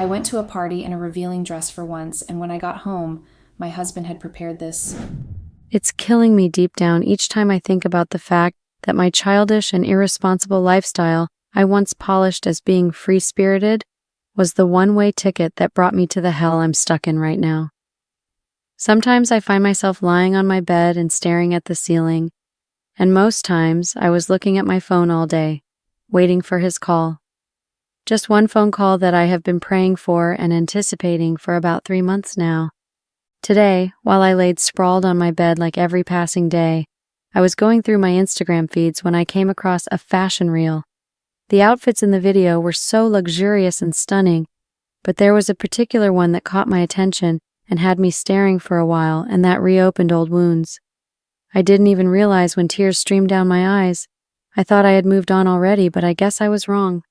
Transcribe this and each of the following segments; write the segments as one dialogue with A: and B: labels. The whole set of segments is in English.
A: I went to a party in a revealing dress for once, and when I got home, my husband had prepared this.
B: It's killing me deep down each time I think about the fact that my childish and irresponsible lifestyle I once polished as being free-spirited was the one-way ticket that brought me to the hell I'm stuck in right now. Sometimes I find myself lying on my bed and staring at the ceiling, and most times I was looking at my phone all day, waiting for his call. Just one phone call that I have been praying for and anticipating for about 3 months now. Today, while I laid sprawled on my bed like every passing day, I was going through my Instagram feeds when I came across a fashion reel. The outfits in the video were so luxurious and stunning, but there was a particular one that caught my attention and had me staring for a while, and that reopened old wounds. I didn't even realize when tears streamed down my eyes. I thought I had moved on already, but I guess I was wrong.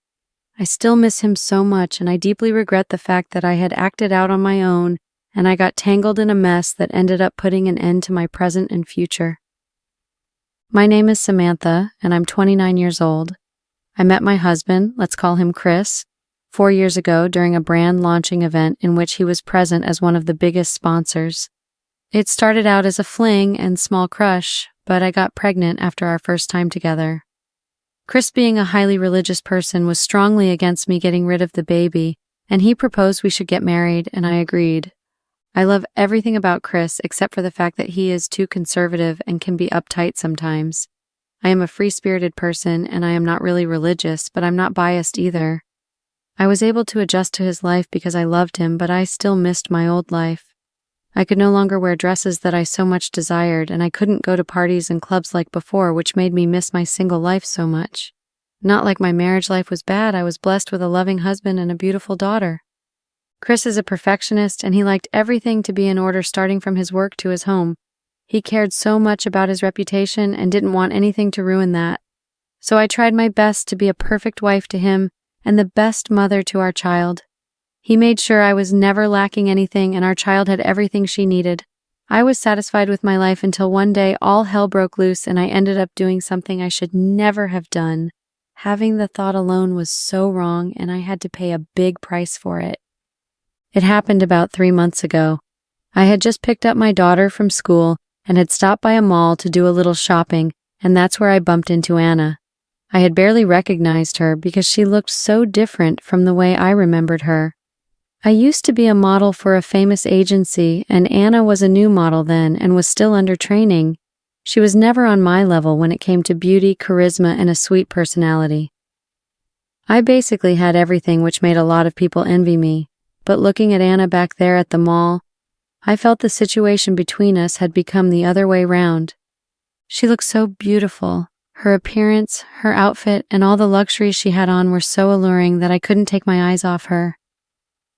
B: I still miss him so much, and I deeply regret the fact that I had acted out on my own, and I got tangled in a mess that ended up putting an end to my present and future. My name is Samantha, and I'm 29 years old. I met my husband, let's call him Chris, 4 years ago during a brand launching event in which he was present as one of the biggest sponsors. It started out as a fling and small crush, but I got pregnant after our first time together. Chris, being a highly religious person, was strongly against me getting rid of the baby, and he proposed we should get married, and I agreed. I love everything about Chris except for the fact that he is too conservative and can be uptight sometimes. I am a free-spirited person, and I am not really religious, but I'm not biased either. I was able to adjust to his life because I loved him, but I still missed my old life. I could no longer wear dresses that I so much desired, and I couldn't go to parties and clubs like before, which made me miss my single life so much. Not like my marriage life was bad. I was blessed with a loving husband and a beautiful daughter. Chris is a perfectionist, and he liked everything to be in order, starting from his work to his home. He cared so much about his reputation and didn't want anything to ruin that. So I tried my best to be a perfect wife to him and the best mother to our child. He made sure I was never lacking anything and our child had everything she needed. I was satisfied with my life until one day all hell broke loose and I ended up doing something I should never have done. Having the thought alone was so wrong, and I had to pay a big price for it. It happened about 3 months ago. I had just picked up my daughter from school and had stopped by a mall to do a little shopping, and that's where I bumped into Anna. I had barely recognized her because she looked so different from the way I remembered her. I used to be a model for a famous agency, and Anna was a new model then and was still under training. She was never on my level when it came to beauty, charisma, and a sweet personality. I basically had everything, which made a lot of people envy me, but looking at Anna back there at the mall, I felt the situation between us had become the other way round. She looked so beautiful. Her appearance, her outfit, and all the luxuries she had on were so alluring that I couldn't take my eyes off her.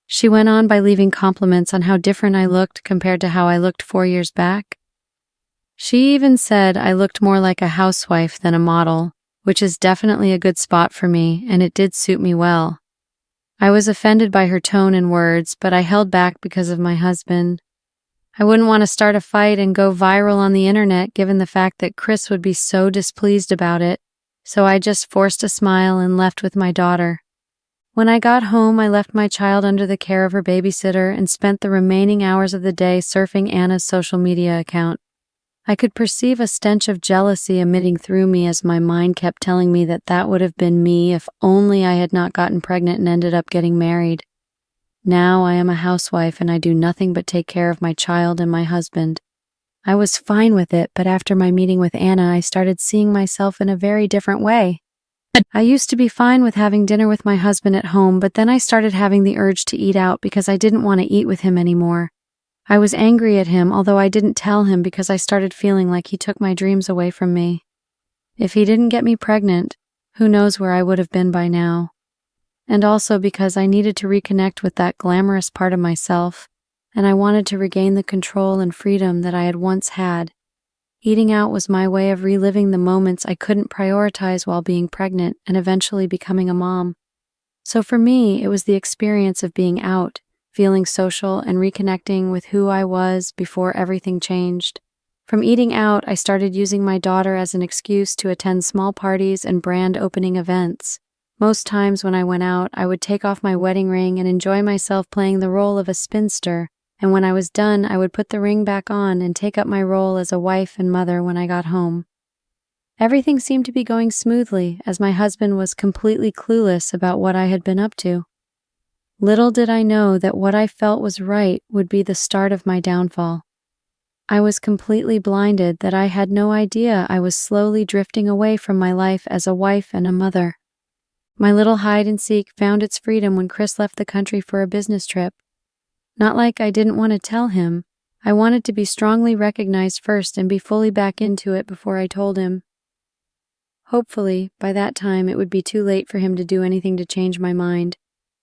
B: She went on by leaving compliments on how different I looked compared to how I looked 4 years back. She even said I looked more like a housewife than a model, which is definitely a good spot for me, and it did suit me well. I was offended by her tone and words, but I held back because of my husband. I wouldn't want to start a fight and go viral on the internet given the fact that Chris would be so displeased about it, so I just forced a smile and left with my daughter. When I got home, I left my child under the care of her babysitter and spent the remaining hours of the day surfing Anna's social media account. I could perceive a stench of jealousy emitting through me as my mind kept telling me that that would have been me if only I had not gotten pregnant and ended up getting married. Now I am a housewife and I do nothing but take care of my child and my husband. I was fine with it, but after my meeting with Anna, I started seeing myself in a very different way. I used to be fine with having dinner with my husband at home, but then I started having the urge to eat out because I didn't want to eat with him anymore. I was angry at him, although I didn't tell him because I started feeling like he took my dreams away from me. If he didn't get me pregnant, who knows where I would have been by now. And also because I needed to reconnect with that glamorous part of myself, and I wanted to regain the control and freedom that I had once had. Eating out was my way of reliving the moments I couldn't prioritize while being pregnant and eventually becoming a mom. So for me, it was the experience of being out, feeling social, and reconnecting with who I was before everything changed. From eating out, I started using my daughter as an excuse to attend small parties and brand opening events. Most times when I went out, I would take off my wedding ring and enjoy myself playing the role of a spinster, and when I was done, I would put the ring back on and take up my role as a wife and mother when I got home. Everything seemed to be going smoothly, as my husband was completely clueless about what I had been up to. Little did I know that what I felt was right would be the start of my downfall. I was completely blinded that I had no idea I was slowly drifting away from my life as a wife and a mother. My little hide-and-seek found its freedom when Chris left the country for a business trip. Not like I didn't want to tell him. I wanted to be strongly recognized first and be fully back into it before I told him. Hopefully, by that time it would be too late for him to do anything to change my mind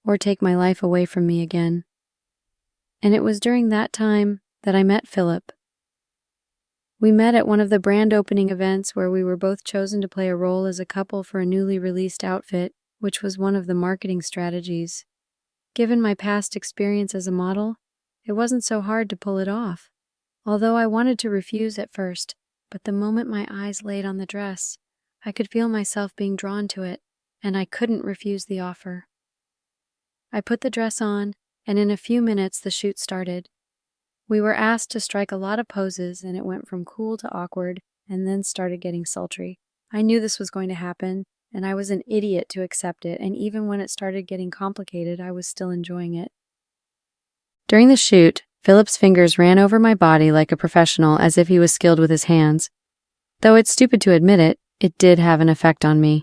B: or take my life away from me again. And it was during that time that I met Philip. We met at one of the brand opening events where we were both chosen to play a role as a couple for a newly released outfit, which was one of the marketing strategies. Given my past experience as a model, it wasn't so hard to pull it off, although I wanted to refuse at first, but the moment my eyes laid on the dress, I could feel myself being drawn to it, and I couldn't refuse the offer. I put the dress on, and in a few minutes the shoot started. We were asked to strike a lot of poses, and it went from cool to awkward, and then started getting sultry. I knew this was going to happen, and I was an idiot to accept it, and even when it started getting complicated, I was still enjoying it. During the shoot, Philip's fingers ran over my body like a professional, as if he was skilled with his hands. Though it's stupid to admit it, it did have an effect on me.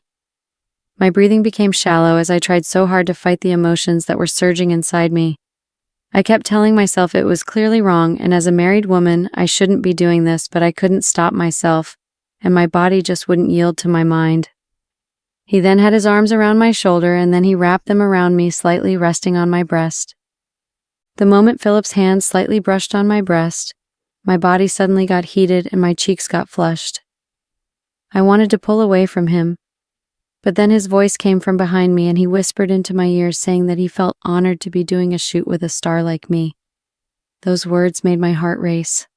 B: My breathing became shallow as I tried so hard to fight the emotions that were surging inside me. I kept telling myself it was clearly wrong, and as a married woman, I shouldn't be doing this, but I couldn't stop myself, and my body just wouldn't yield to my mind. He then had his arms around my shoulder, and then he wrapped them around me, slightly resting on my breast. The moment Philip's hand slightly brushed on my breast, my body suddenly got heated and my cheeks got flushed. I wanted to pull away from him, but then his voice came from behind me and he whispered into my ear saying that he felt honored to be doing a shoot with a star like me. Those words made my heart race.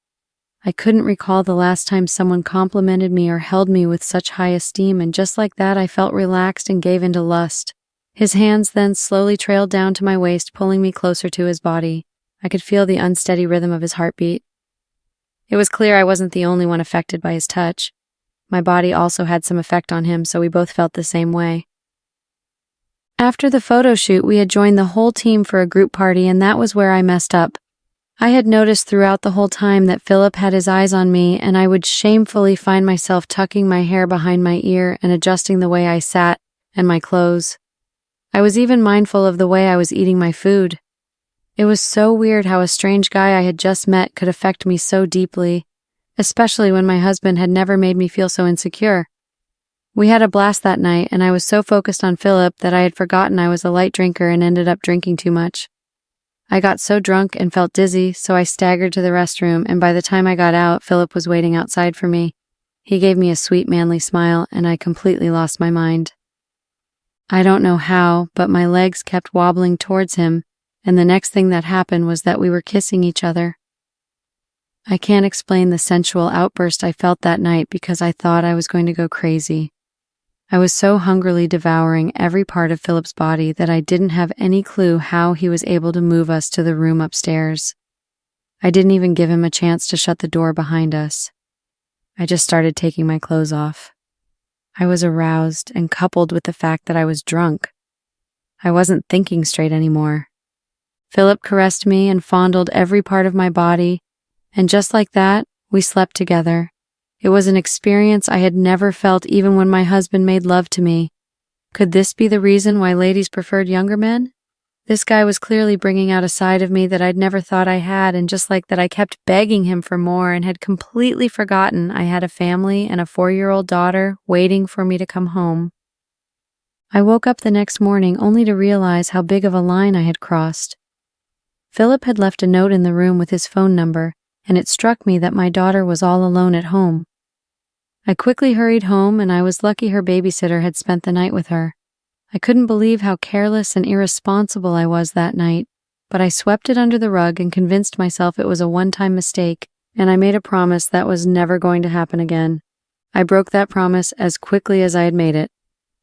B: I couldn't recall the last time someone complimented me or held me with such high esteem, and just like that I felt relaxed and gave into lust. His hands then slowly trailed down to my waist, pulling me closer to his body. I could feel the unsteady rhythm of his heartbeat. It was clear I wasn't the only one affected by his touch. My body also had some effect on him, so we both felt the same way. After the photo shoot, we had joined the whole team for a group party, and that was where I messed up. I had noticed throughout the whole time that Philip had his eyes on me, and I would shamefully find myself tucking my hair behind my ear and adjusting the way I sat and my clothes. I was even mindful of the way I was eating my food. It was so weird how a strange guy I had just met could affect me so deeply, especially when my husband had never made me feel so insecure. We had a blast that night, and I was so focused on Philip that I had forgotten I was a light drinker and ended up drinking too much. I got so drunk and felt dizzy, so I staggered to the restroom, and by the time I got out, Philip was waiting outside for me. He gave me a sweet, manly smile, and I completely lost my mind. I don't know how, but my legs kept wobbling towards him, and the next thing that happened was that we were kissing each other. I can't explain the sensual outburst I felt that night because I thought I was going to go crazy. I was so hungrily devouring every part of Philip's body that I didn't have any clue how he was able to move us to the room upstairs. I didn't even give him a chance to shut the door behind us. I just started taking my clothes off. I was aroused, and coupled with the fact that I was drunk, I wasn't thinking straight anymore. Philip caressed me and fondled every part of my body, and just like that, we slept together. It was an experience I had never felt even when my husband made love to me. Could this be the reason why ladies preferred younger men? This guy was clearly bringing out a side of me that I'd never thought I had, and just like that I kept begging him for more and had completely forgotten I had a family and a 4-year-old daughter waiting for me to come home. I woke up the next morning only to realize how big of a line I had crossed. Philip had left a note in the room with his phone number, and it struck me that my daughter was all alone at home. I quickly hurried home, and I was lucky her babysitter had spent the night with her. I couldn't believe how careless and irresponsible I was that night, but I swept it under the rug and convinced myself it was a one-time mistake, and I made a promise that was never going to happen again. I broke that promise as quickly as I had made it.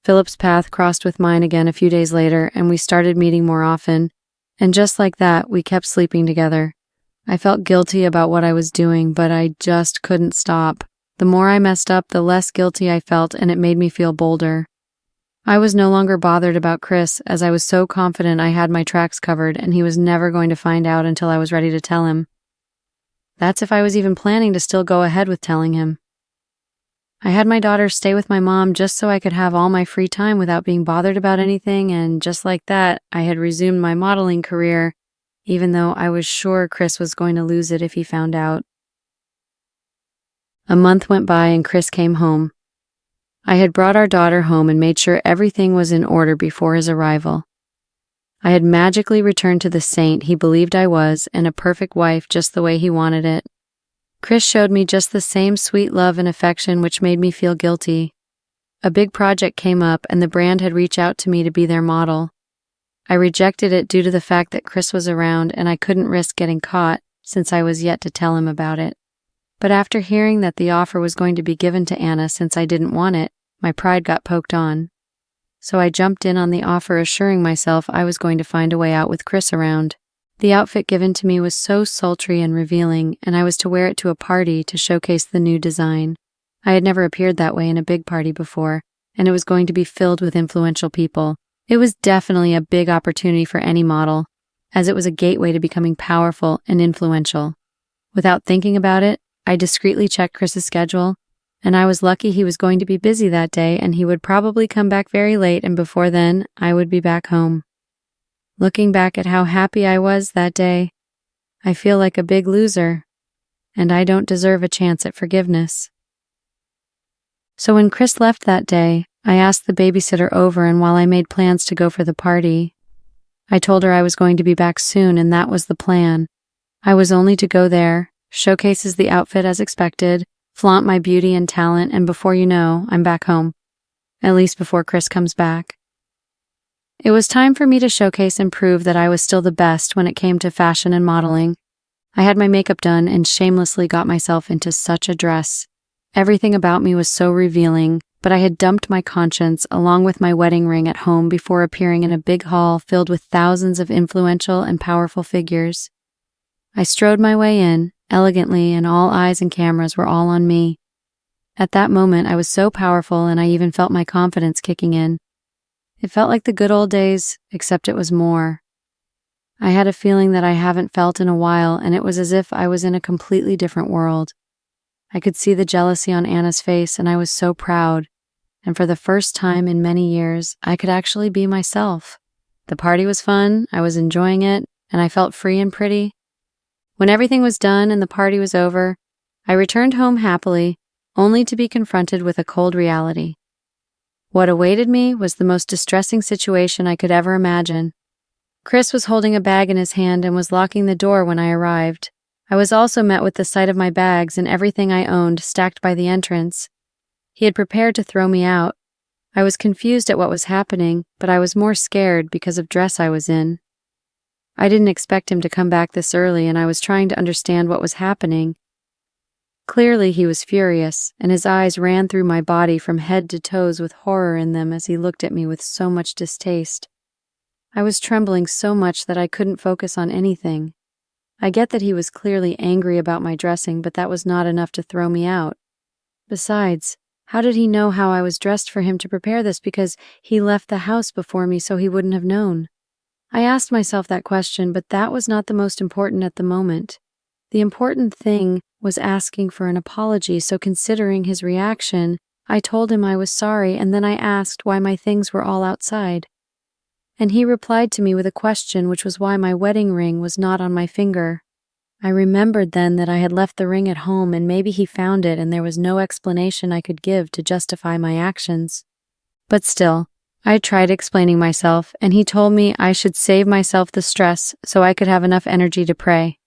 B: Philip's path crossed with mine again a few days later, and we started meeting more often. And just like that, we kept sleeping together. I felt guilty about what I was doing, but I just couldn't stop. The more I messed up, the less guilty I felt, and it made me feel bolder. I was no longer bothered about Chris, as I was so confident I had my tracks covered and he was never going to find out until I was ready to tell him. That's if I was even planning to still go ahead with telling him. I had my daughter stay with my mom just so I could have all my free time without being bothered about anything, and just like that, I had resumed my modeling career, even though I was sure Chris was going to lose it if he found out. A month went by and Chris came home. I had brought our daughter home and made sure everything was in order before his arrival. I had magically returned to the saint he believed I was and a perfect wife just the way he wanted it. Chris showed me just the same sweet love and affection, which made me feel guilty. A big project came up and the brand had reached out to me to be their model. I rejected it due to the fact that Chris was around and I couldn't risk getting caught since I was yet to tell him about it. But after hearing that the offer was going to be given to Anna since I didn't want it, my pride got poked on. So I jumped in on the offer, assuring myself I was going to find a way out with Chris around. The outfit given to me was so sultry and revealing, and I was to wear it to a party to showcase the new design. I had never appeared that way in a big party before, and it was going to be filled with influential people. It was definitely a big opportunity for any model, as it was a gateway to becoming powerful and influential. Without thinking about it, I discreetly checked Chris's schedule, and I was lucky he was going to be busy that day and he would probably come back very late, and before then, I would be back home. Looking back at how happy I was that day, I feel like a big loser, and I don't deserve a chance at forgiveness. So when Chris left that day, I asked the babysitter over, and while I made plans to go for the party, I told her I was going to be back soon, and that was the plan. I was only to go there, showcases the outfit as expected, flaunt my beauty and talent, and before you know, I'm back home. At least before Chris comes back. It was time for me to showcase and prove that I was still the best when it came to fashion and modeling. I had my makeup done and shamelessly got myself into such a dress. Everything about me was so revealing, but I had dumped my conscience along with my wedding ring at home before appearing in a big hall filled with thousands of influential and powerful figures. I strode my way in, elegantly, and all eyes and cameras were all on me. At that moment, I was so powerful and I even felt my confidence kicking in. It felt like the good old days, except it was more. I had a feeling that I haven't felt in a while, and it was as if I was in a completely different world. I could see the jealousy on Anna's face, and I was so proud. And for the first time in many years, I could actually be myself. The party was fun, I was enjoying it, and I felt free and pretty. When everything was done and the party was over, I returned home happily, only to be confronted with a cold reality. What awaited me was the most distressing situation I could ever imagine. Chris was holding a bag in his hand and was locking the door when I arrived. I was also met with the sight of my bags and everything I owned stacked by the entrance. He had prepared to throw me out. I was confused at what was happening, but I was more scared because of dress I was in. I didn't expect him to come back this early, and I was trying to understand what was happening. Clearly he was furious, and his eyes ran through my body from head to toes with horror in them as he looked at me with so much distaste. I was trembling so much that I couldn't focus on anything. I get that he was clearly angry about my dressing, but that was not enough to throw me out. Besides, how did he know how I was dressed for him to prepare this, because he left the house before me so he wouldn't have known? I asked myself that question, but that was not the most important at the moment. The important thing was asking for an apology, so considering his reaction, I told him I was sorry, and then I asked why my things were all outside. And he replied to me with a question, which was why my wedding ring was not on my finger. I remembered then that I had left the ring at home, and maybe he found it and there was no explanation I could give to justify my actions. But still, I tried explaining myself, and he told me I should save myself the stress so I could have enough energy to pray.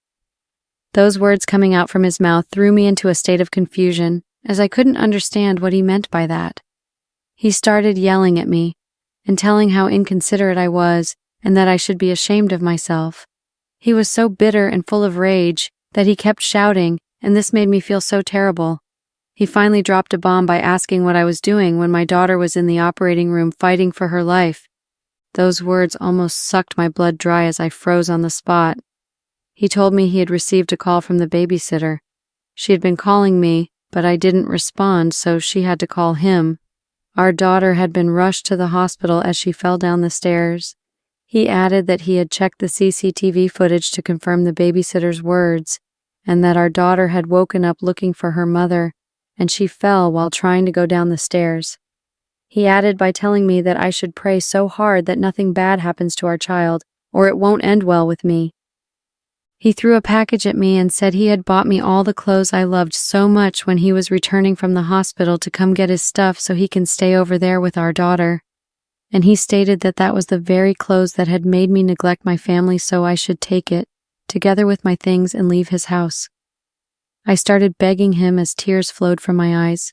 B: Those words coming out from his mouth threw me into a state of confusion, as I couldn't understand what he meant by that. He started yelling at me, and telling how inconsiderate I was, and that I should be ashamed of myself. He was so bitter and full of rage that he kept shouting, and this made me feel so terrible. He finally dropped a bomb by asking what I was doing when my daughter was in the operating room fighting for her life. Those words almost sucked my blood dry as I froze on the spot. He told me he had received a call from the babysitter. She had been calling me, but I didn't respond, so she had to call him. Our daughter had been rushed to the hospital as she fell down the stairs. He added that he had checked the CCTV footage to confirm the babysitter's words, and that our daughter had woken up looking for her mother, and she fell while trying to go down the stairs. He added by telling me that I should pray so hard that nothing bad happens to our child, or it won't end well with me. He threw a package at me and said he had bought me all the clothes I loved so much when he was returning from the hospital to come get his stuff so he can stay over there with our daughter. And he stated that that was the very clothes that had made me neglect my family, so I should take it, together with my things, and leave his house. I started begging him as tears flowed from my eyes.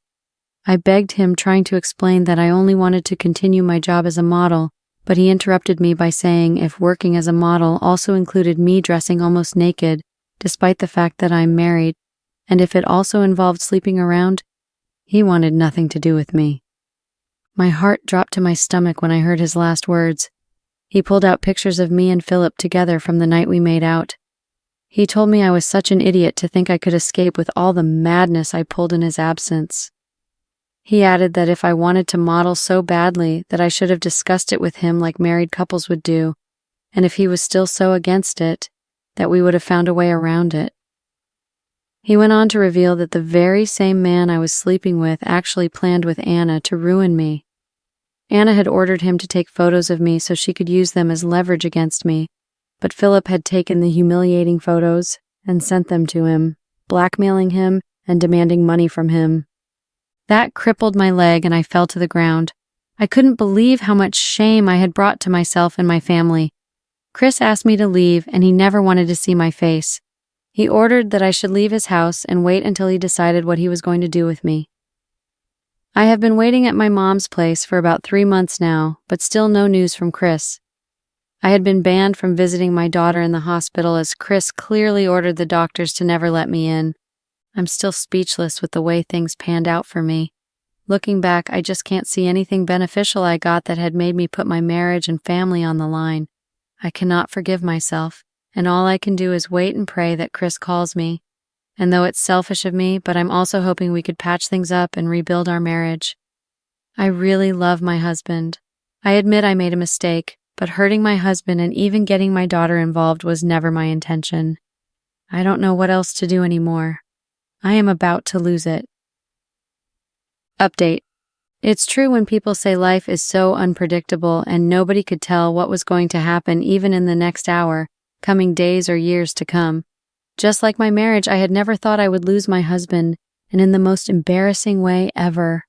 B: I begged him, trying to explain that I only wanted to continue my job as a model, but he interrupted me by saying if working as a model also included me dressing almost naked, despite the fact that I'm married, and if it also involved sleeping around, he wanted nothing to do with me. My heart dropped to my stomach when I heard his last words. He pulled out pictures of me and Philip together from the night we made out. He told me I was such an idiot to think I could escape with all the madness I pulled in his absence. He added that if I wanted to model so badly that I should have discussed it with him like married couples would do, and if he was still so against it, that we would have found a way around it. He went on to reveal that the very same man I was sleeping with actually planned with Anna to ruin me. Anna had ordered him to take photos of me so she could use them as leverage against me, but Philip had taken the humiliating photos and sent them to him, blackmailing him and demanding money from him. That crippled my leg and I fell to the ground. I couldn't believe how much shame I had brought to myself and my family. Chris asked me to leave, and he never wanted to see my face. He ordered that I should leave his house and wait until he decided what he was going to do with me. I have been waiting at my mom's place for about 3 months now, but still no news from Chris. I had been banned from visiting my daughter in the hospital as Chris clearly ordered the doctors to never let me in. I'm still speechless with the way things panned out for me. Looking back, I just can't see anything beneficial I got that had made me put my marriage and family on the line. I cannot forgive myself, and all I can do is wait and pray that Chris calls me. And though it's selfish of me, but I'm also hoping we could patch things up and rebuild our marriage. I really love my husband. I admit I made a mistake, but hurting my husband and even getting my daughter involved was never my intention. I don't know what else to do anymore. I am about to lose it. Update. It's true when people say life is so unpredictable and nobody could tell what was going to happen even in the next hour, coming days or years to come. Just like my marriage, I had never thought I would lose my husband, and in the most embarrassing way ever.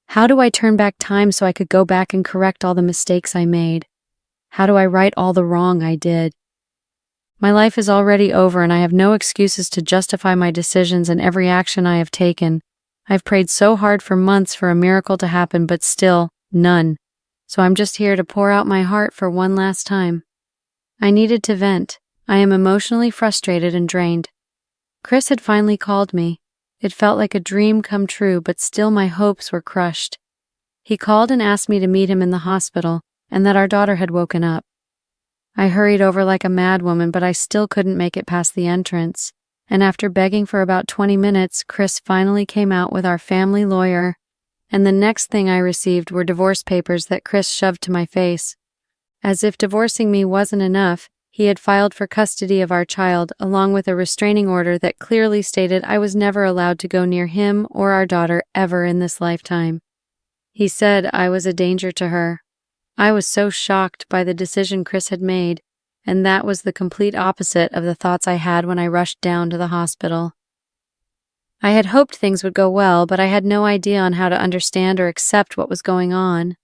B: How do I turn back time so I could go back and correct all the mistakes I made? How do I right all the wrong I did? My life is already over, and I have no excuses to justify my decisions and every action I have taken. I've prayed so hard for months for a miracle to happen, but still, none. So I'm just here to pour out my heart for one last time. I needed to vent. I am emotionally frustrated and drained. Chris had finally called me. It felt like a dream come true, but still my hopes were crushed. He called and asked me to meet him in the hospital, and that our daughter had woken up. I hurried over like a madwoman, but I still couldn't make it past the entrance. And after begging for about 20 minutes, Chris finally came out with our family lawyer, and the next thing I received were divorce papers that Chris shoved to my face. As if divorcing me wasn't enough, he had filed for custody of our child, along with a restraining order that clearly stated I was never allowed to go near him or our daughter ever in this lifetime. He said I was a danger to her. I was so shocked by the decision Chris had made, and that was the complete opposite of the thoughts I had when I rushed down to the hospital. I had hoped things would go well, but I had no idea on how to understand or accept what was going on.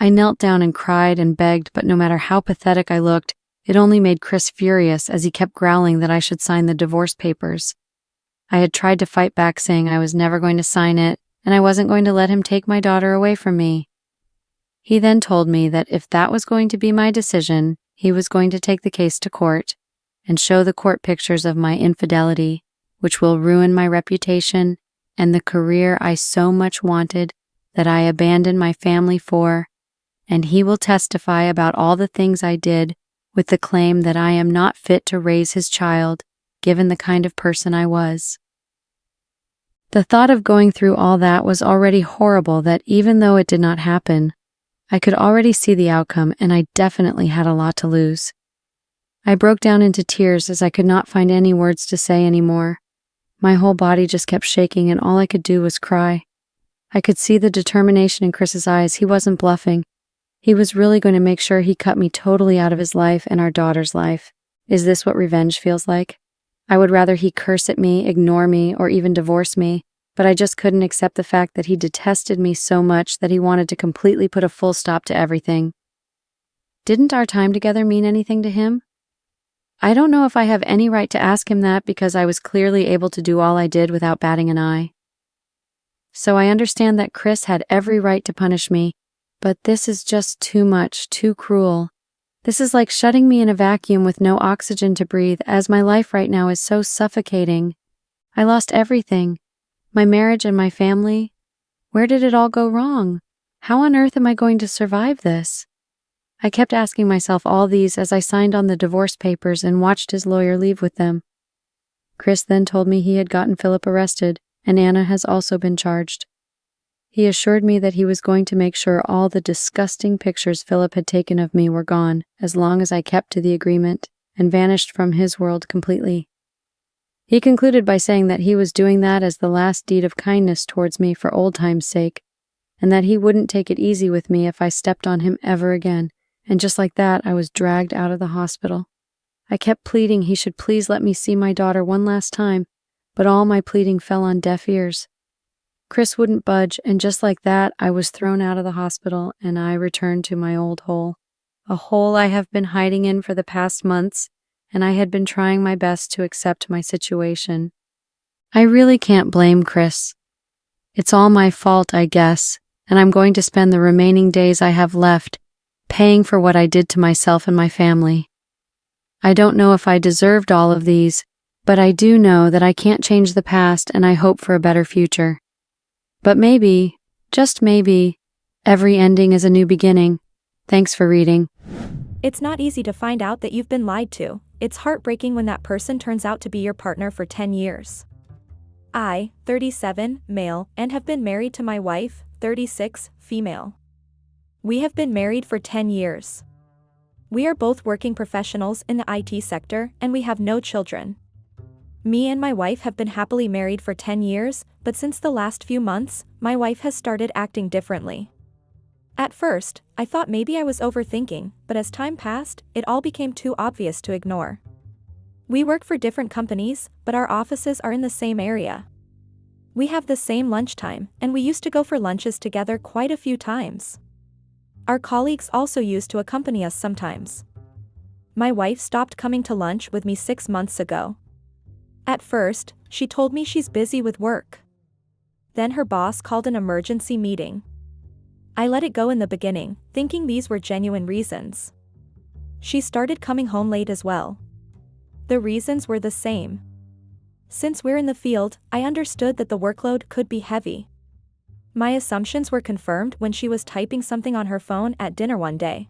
B: I knelt down and cried and begged, but no matter how pathetic I looked, it only made Chris furious as he kept growling that I should sign the divorce papers. I had tried to fight back, saying I was never going to sign it, and I wasn't going to let him take my daughter away from me. He then told me that if that was going to be my decision, he was going to take the case to court and show the court pictures of my infidelity, which will ruin my reputation and the career I so much wanted that I abandoned my family for, and he will testify about all the things I did with the claim that I am not fit to raise his child, given the kind of person I was. The thought of going through all that was already horrible that even though it did not happen, I could already see the outcome and I definitely had a lot to lose. I broke down into tears as I could not find any words to say anymore. My whole body just kept shaking and all I could do was cry. I could see the determination in Chris's eyes. He wasn't bluffing. He was really going to make sure he cut me totally out of his life and our daughter's life. Is this what revenge feels like? I would rather he curse at me, ignore me, or even divorce me, but I just couldn't accept the fact that he detested me so much that he wanted to completely put a full stop to everything. Didn't our time together mean anything to him? I don't know if I have any right to ask him that because I was clearly able to do all I did without batting an eye. So I understand that Chris had every right to punish me, but this is just too much, too cruel. This is like shutting me in a vacuum with no oxygen to breathe, as my life right now is so suffocating. I lost everything. My marriage and my family. Where did it all go wrong? How on earth am I going to survive this? I kept asking myself all these as I signed on the divorce papers and watched his lawyer leave with them. Chris then told me he had gotten Philip arrested, and Anna has also been charged. He assured me that he was going to make sure all the disgusting pictures Philip had taken of me were gone as long as I kept to the agreement and vanished from his world completely. He concluded by saying that he was doing that as the last deed of kindness towards me for old time's sake, and that he wouldn't take it easy with me if I stepped on him ever again, and just like that I was dragged out of the hospital. I kept pleading he should please let me see my daughter one last time, but all my pleading fell on deaf ears. Chris wouldn't budge, and just like that, I was thrown out of the hospital and I returned to my old hole. A hole I have been hiding in for the past months, and I had been trying my best to accept my situation. I really can't blame Chris. It's all my fault, I guess, and I'm going to spend the remaining days I have left paying for what I did to myself and my family. I don't know if I deserved all of these, but I do know that I can't change the past and I hope for a better future. But maybe, just maybe, every ending is a new beginning. Thanks for reading.
C: It's not easy to find out that you've been lied to. It's heartbreaking when that person turns out to be your partner for 10 years. I, 37, male, and have been married to my wife, 36, female. We have been married for 10 years. We are both working professionals in the IT sector and we have no children. Me and my wife have been happily married for 10 years, but since the last few months, my wife has started acting differently. At first, I thought maybe I was overthinking, but as time passed, it all became too obvious to ignore. We work for different companies, but our offices are in the same area. We have the same lunchtime, and we used to go for lunches together quite a few times. Our colleagues also used to accompany us sometimes. My wife stopped coming to lunch with me 6 months ago. At first, she told me she's busy with work. Then her boss called an emergency meeting. I let it go in the beginning, thinking these were genuine reasons. She started coming home late as well. The reasons were the same. Since we're in the field, I understood that the workload could be heavy. My assumptions were confirmed when she was typing something on her phone at dinner one day.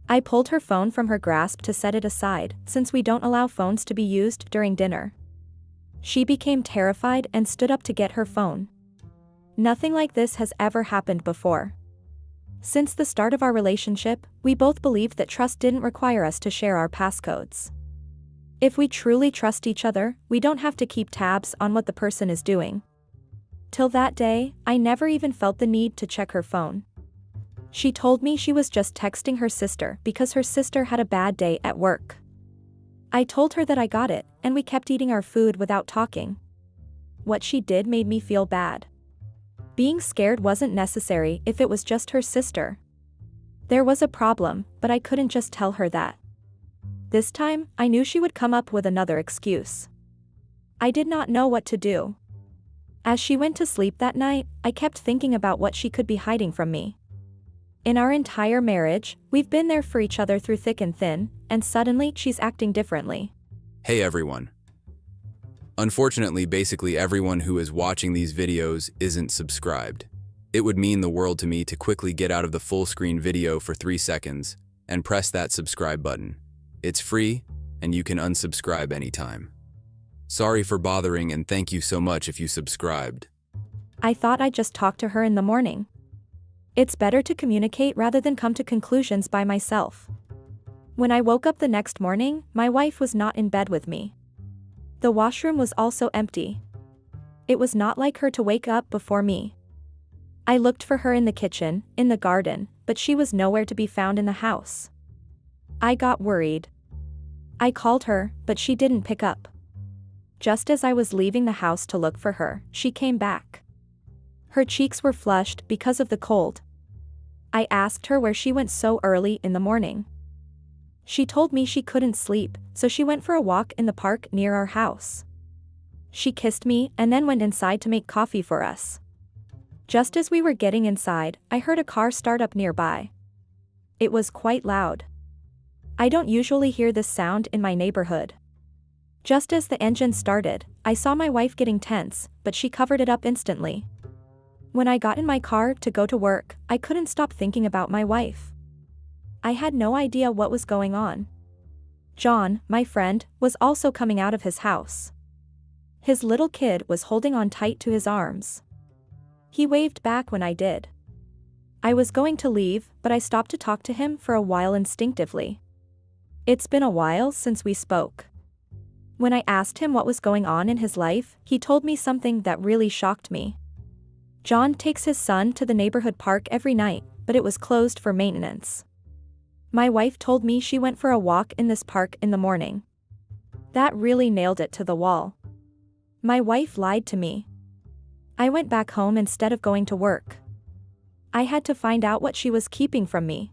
C: I pulled her phone from her grasp to set it aside, since we don't allow phones to be used during dinner. She became terrified and stood up to get her phone. Nothing like this has ever happened before. Since the start of our relationship, we both believed that trust didn't require us to share our passcodes. If we truly trust each other, we don't have to keep tabs on what the person is doing. Till that day, I never even felt the need to check her phone. She told me she was just texting her sister because her sister had a bad day at work. I told her that I got it, and we kept eating our food without talking. What she did made me feel bad. Being scared wasn't necessary if it was just her sister. There was a problem, but I couldn't just tell her that. This time, I knew she would come up with another excuse. I did not know what to do. As she went to sleep that night, I kept thinking about what she could be hiding from me. In our entire marriage, we've been there for each other through thick and thin, and suddenly she's acting differently.
D: Hey everyone. Unfortunately, basically everyone who is watching these videos isn't subscribed. It would mean the world to me to quickly get out of the full screen video for 3 seconds and press that subscribe button. It's free, and you can unsubscribe anytime. Sorry for bothering, and thank you so much if you subscribed.
C: I thought I'd just talk to her in the morning. It's better to communicate rather than come to conclusions by myself. When I woke up the next morning, my wife was not in bed with me. The washroom was also empty. It was not like her to wake up before me. I looked for her in the kitchen, in the garden, but she was nowhere to be found in the house. I got worried. I called her, but she didn't pick up. Just as I was leaving the house to look for her, she came back. Her cheeks were flushed because of the cold. I asked her where she went so early in the morning. She told me she couldn't sleep, so she went for a walk in the park near our house. She kissed me and then went inside to make coffee for us. Just as we were getting inside, I heard a car start up nearby. It was quite loud. I don't usually hear this sound in my neighborhood. Just as the engine started, I saw my wife getting tense, but she covered it up instantly. When I got in my car to go to work, I couldn't stop thinking about my wife. I had no idea what was going on. John, my friend, was also coming out of his house. His little kid was holding on tight to his arms. He waved back when I did. I was going to leave, but I stopped to talk to him for a while instinctively. It's been a while since we spoke. When I asked him what was going on in his life, he told me something that really shocked me. John takes his son to the neighborhood park every night, but it was closed for maintenance. My wife told me she went for a walk in this park in the morning. That really nailed it to the wall. My wife lied to me. I went back home instead of going to work. I had to find out what she was keeping from me.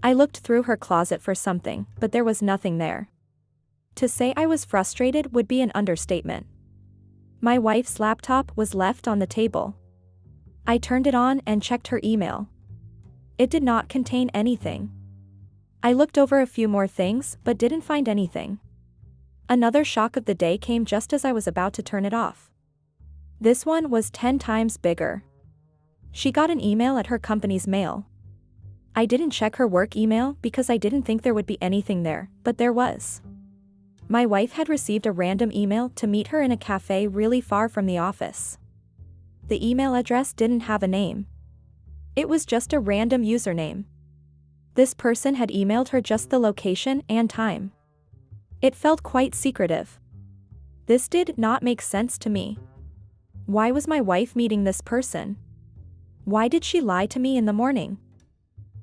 C: I looked through her closet for something, but there was nothing there. To say I was frustrated would be an understatement. My wife's laptop was left on the table. I turned it on and checked her email. It did not contain anything. I looked over a few more things but didn't find anything. Another shock of the day came just as I was about to turn it off. This one was 10 times bigger. She got an email at her company's mail. I didn't check her work email because I didn't think there would be anything there, but there was. My wife had received a random email to meet her in a cafe really far from the office. The email address didn't have a name. It was just a random username. This person had emailed her just the location and time. It felt quite secretive. This did not make sense to me. Why was my wife meeting this person? Why did she lie to me in the morning?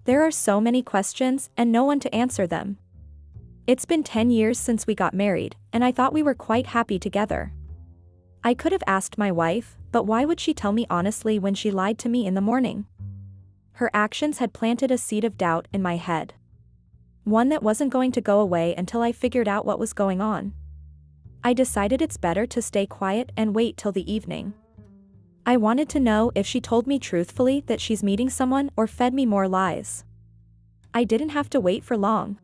C: There are so many questions and no one to answer them. It's been 10 years since we got married, and I thought we were quite happy together. I could have asked my wife, but why would she tell me honestly when she lied to me in the morning? Her actions had planted a seed of doubt in my head. One that wasn't going to go away until I figured out what was going on. I decided it's better to stay quiet and wait till the evening. I wanted to know if she told me truthfully that she's meeting someone or fed me more lies. I didn't have to wait for long.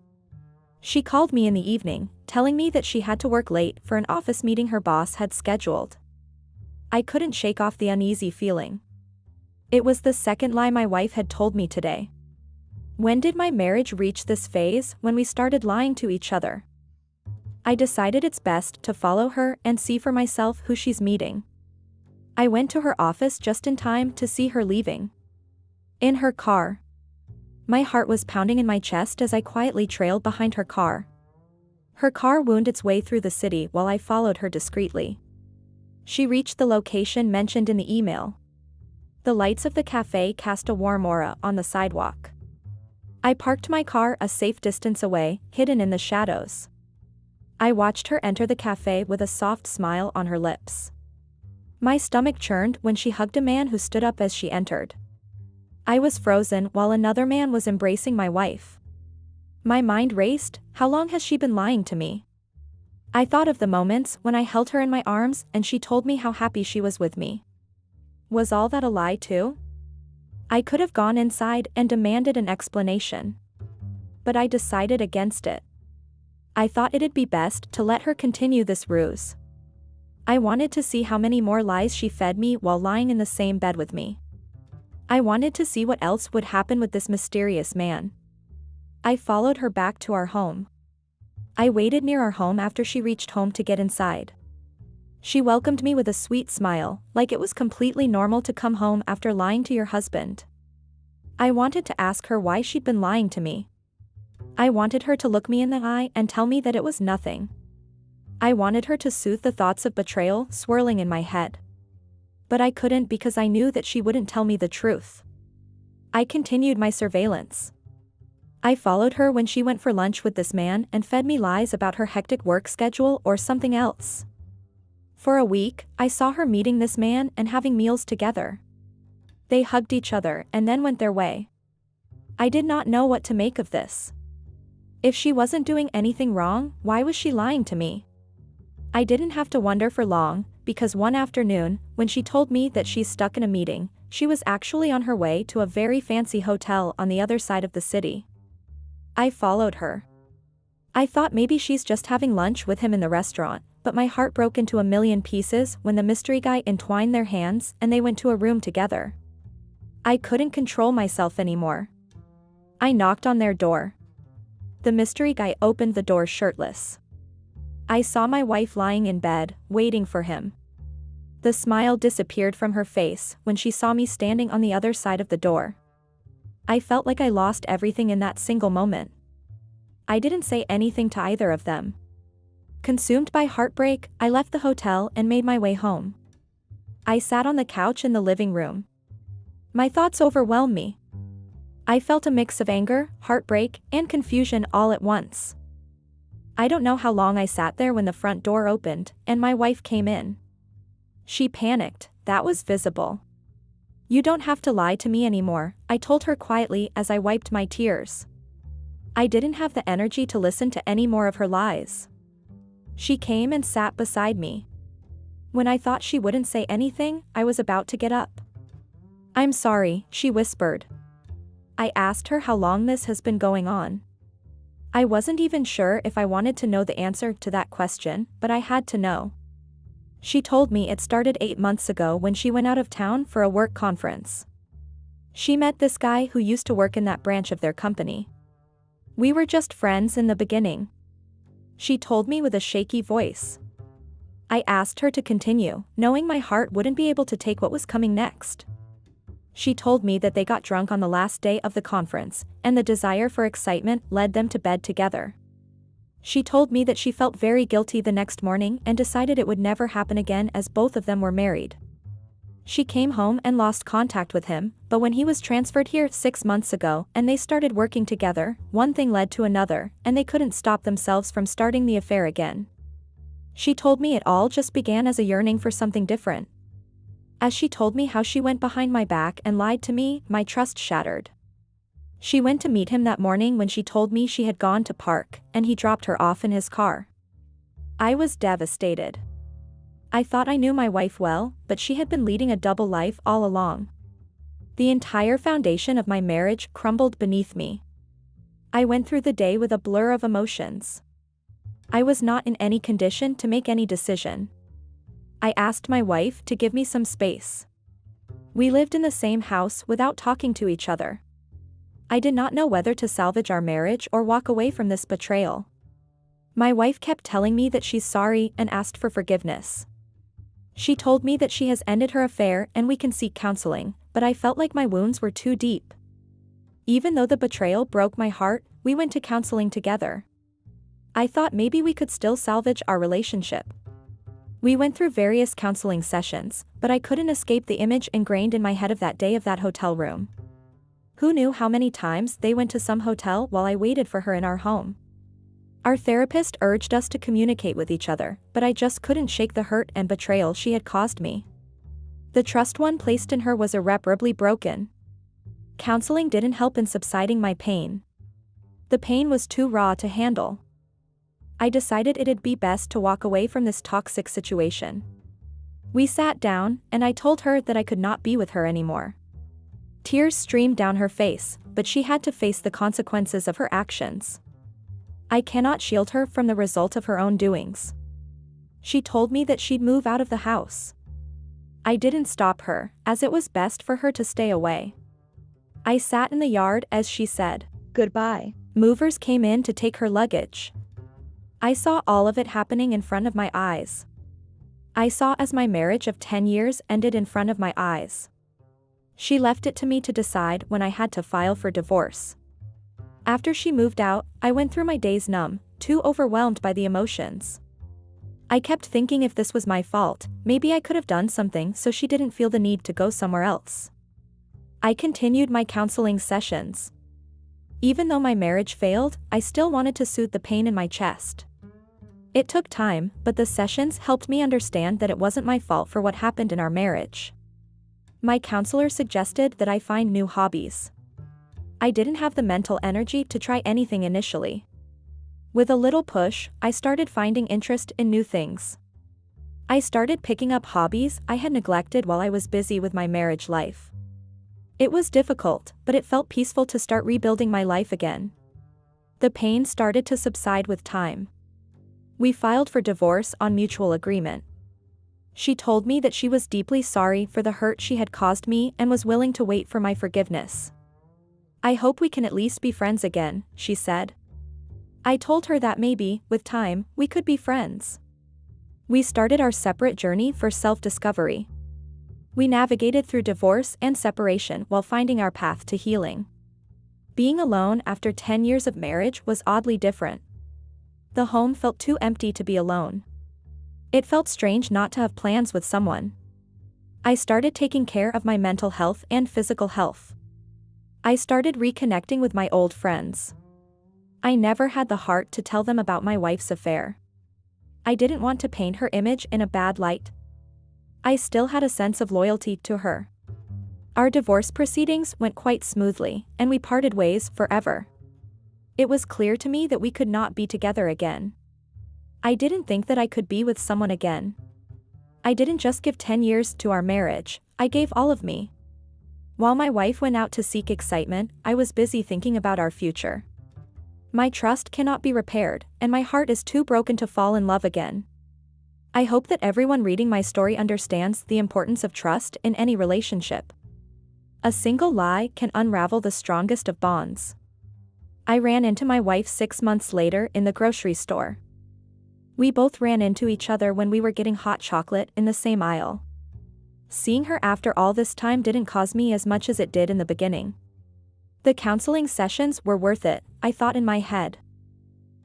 C: She called me in the evening, telling me that she had to work late for an office meeting her boss had scheduled. I couldn't shake off the uneasy feeling. It was the second lie my wife had told me today. When did my marriage reach this phase when we started lying to each other? I decided it's best to follow her and see for myself who she's meeting. I went to her office just in time to see her leaving. In her car. My heart was pounding in my chest as I quietly trailed behind her car. Her car wound its way through the city while I followed her discreetly. She reached the location mentioned in the email. The lights of the cafe cast a warm aura on the sidewalk. I parked my car a safe distance away, hidden in the shadows. I watched her enter the cafe with a soft smile on her lips. My stomach churned when she hugged a man who stood up as she entered. I was frozen while another man was embracing my wife. My mind raced. How long has she been lying to me? I thought of the moments when I held her in my arms and she told me how happy she was with me. Was all that a lie too? I could have gone inside and demanded an explanation. But I decided against it. I thought it'd be best to let her continue this ruse. I wanted to see how many more lies she fed me while lying in the same bed with me. I wanted to see what else would happen with this mysterious man. I followed her back to our home. I waited near our home after she reached home to get inside. She welcomed me with a sweet smile, like it was completely normal to come home after lying to your husband. I wanted to ask her why she'd been lying to me. I wanted her to look me in the eye and tell me that it was nothing. I wanted her to soothe the thoughts of betrayal swirling in my head. But I couldn't because I knew that she wouldn't tell me the truth. I continued my surveillance. I followed her when she went for lunch with this man and fed me lies about her hectic work schedule or something else. For a week, I saw her meeting this man and having meals together. They hugged each other and then went their way. I did not know what to make of this. If she wasn't doing anything wrong, why was she lying to me? I didn't have to wonder for long, because one afternoon, when she told me that she's stuck in a meeting, she was actually on her way to a very fancy hotel on the other side of the city. I followed her. I thought maybe she's just having lunch with him in the restaurant, but my heart broke into a million pieces when the mystery guy entwined their hands and they went to a room together. I couldn't control myself anymore. I knocked on their door. The mystery guy opened the door shirtless. I saw my wife lying in bed, waiting for him. The smile disappeared from her face when she saw me standing on the other side of the door. I felt like I lost everything in that single moment. I didn't say anything to either of them. Consumed by heartbreak, I left the hotel and made my way home. I sat on the couch in the living room. My thoughts overwhelmed me. I felt a mix of anger, heartbreak, and confusion all at once. I don't know how long I sat there when the front door opened, and my wife came in. She panicked, that was visible. "You don't have to lie to me anymore," I told her quietly as I wiped my tears. I didn't have the energy to listen to any more of her lies. She came and sat beside me. When I thought she wouldn't say anything, I was about to get up. "I'm sorry," she whispered. I asked her how long this has been going on. I wasn't even sure if I wanted to know the answer to that question, but I had to know. She told me it started 8 months ago when she went out of town for a work conference. She met this guy who used to work in that branch of their company. We were just friends in the beginning. She told me with a shaky voice. I asked her to continue, knowing my heart wouldn't be able to take what was coming next. She told me that they got drunk on the last day of the conference, and the desire for excitement led them to bed together. She told me that she felt very guilty the next morning and decided it would never happen again as both of them were married. She came home and lost contact with him, but when he was transferred here 6 months ago and they started working together, one thing led to another, and they couldn't stop themselves from starting the affair again. She told me it all just began as a yearning for something different. As she told me how she went behind my back and lied to me, my trust shattered. She went to meet him that morning when she told me she had gone to park, and he dropped her off in his car. I was devastated. I thought I knew my wife well, but she had been leading a double life all along. The entire foundation of my marriage crumbled beneath me. I went through the day with a blur of emotions. I was not in any condition to make any decision. I asked my wife to give me some space. We lived in the same house without talking to each other. I did not know whether to salvage our marriage or walk away from this betrayal. My wife kept telling me that she's sorry and asked for forgiveness. She told me that she has ended her affair and we can seek counseling, but I felt like my wounds were too deep. Even though the betrayal broke my heart, we went to counseling together. I thought maybe we could still salvage our relationship. We went through various counseling sessions, but I couldn't escape the image ingrained in my head of that day of that hotel room. Who knew how many times they went to some hotel while I waited for her in our home? Our therapist urged us to communicate with each other, but I just couldn't shake the hurt and betrayal she had caused me. The trust one placed in her was irreparably broken. Counseling didn't help in subsiding my pain. The pain was too raw to handle. I decided it'd be best to walk away from this toxic situation. We sat down, and I told her that I could not be with her anymore. Tears streamed down her face, but she had to face the consequences of her actions. I cannot shield her from the result of her own doings. She told me that she'd move out of the house. I didn't stop her, as it was best for her to stay away. I sat in the yard as she said goodbye. Movers came in to take her luggage. I saw all of it happening in front of my eyes. I saw as my marriage of 10 years ended in front of my eyes. She left it to me to decide when I had to file for divorce. After she moved out, I went through my days numb, too overwhelmed by the emotions. I kept thinking if this was my fault, maybe I could have done something so she didn't feel the need to go somewhere else. I continued my counseling sessions. Even though my marriage failed, I still wanted to soothe the pain in my chest. It took time, but the sessions helped me understand that it wasn't my fault for what happened in our marriage. My counselor suggested that I find new hobbies. I didn't have the mental energy to try anything initially. With a little push, I started finding interest in new things. I started picking up hobbies I had neglected while I was busy with my marriage life. It was difficult, but it felt peaceful to start rebuilding my life again. The pain started to subside with time. We filed for divorce on mutual agreement. She told me that she was deeply sorry for the hurt she had caused me and was willing to wait for my forgiveness. I hope we can at least be friends again, she said. I told her that maybe, with time, we could be friends. We started our separate journey for self-discovery. We navigated through divorce and separation while finding our path to healing. Being alone after 10 years of marriage was oddly different. The home felt too empty to be alone. It felt strange not to have plans with someone. I started taking care of my mental health and physical health. I started reconnecting with my old friends. I never had the heart to tell them about my wife's affair. I didn't want to paint her image in a bad light. I still had a sense of loyalty to her. Our divorce proceedings went quite smoothly, and we parted ways forever. It was clear to me that we could not be together again. I didn't think that I could be with someone again. I didn't just give 10 years to our marriage, I gave all of me. While my wife went out to seek excitement, I was busy thinking about our future. My trust cannot be repaired, and my heart is too broken to fall in love again. I hope that everyone reading my story understands the importance of trust in any relationship. A single lie can unravel the strongest of bonds. I ran into my wife 6 months later in the grocery store. We both ran into each other when we were getting hot chocolate in the same aisle. Seeing her after all this time didn't cause me as much as it did in the beginning. The counseling sessions were worth it, I thought in my head.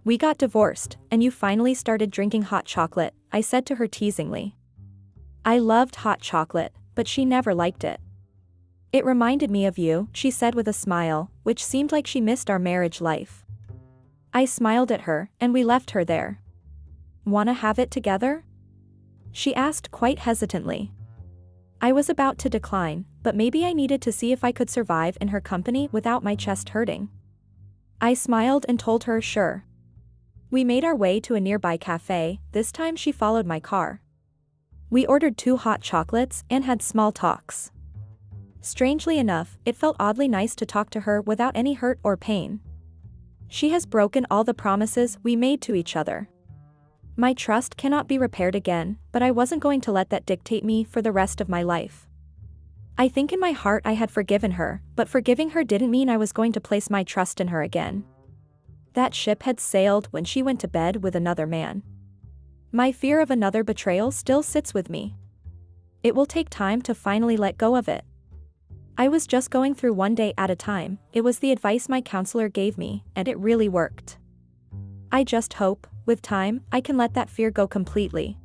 C: We got divorced, and you finally started drinking hot chocolate, I said to her teasingly. I loved hot chocolate, but she never liked it. It reminded me of you, she said with a smile, which seemed like she missed our marriage life. I smiled at her, and we left her there. Wanna have it together? She asked quite hesitantly. I was about to decline, but maybe I needed to see if I could survive in her company without my chest hurting. I smiled and told her sure. We made our way to a nearby cafe, this time she followed my car. We ordered 2 hot chocolates and had small talks. Strangely enough, it felt oddly nice to talk to her without any hurt or pain. She has broken all the promises we made to each other. My trust cannot be repaired again, but I wasn't going to let that dictate me for the rest of my life. I think in my heart I had forgiven her, but forgiving her didn't mean I was going to place my trust in her again. That ship had sailed when she went to bed with another man. My fear of another betrayal still sits with me. It will take time to finally let go of it. I was just going through one day at a time, it was the advice my counselor gave me, and it really worked. I just hope, with time, I can let that fear go completely.